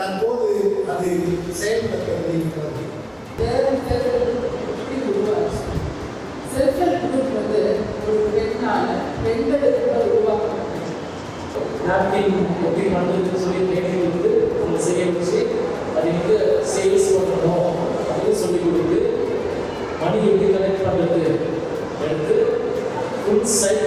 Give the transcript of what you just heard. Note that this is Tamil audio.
தற்போது அது செயல்பட்டு வருகிறது. செல்ஃப் ஹெல்ப் குரூப் வந்து ஒரு பெண்ணால் பெண்களுக்கு உருவாக்கப்பட்டது. நாப்கின் எப்படி பண்ணுறதுன்னு சொல்லி ட்ரைனிங் கொடுத்து அவங்க செய்ய வச்சு அது வந்து சேல்ஸ் பண்ணணும் அப்படின்னு சொல்லி கொடுத்து மணி எப்படி கலெக்ட் பண்ணுறது எடுத்து ஃபுல் சைட்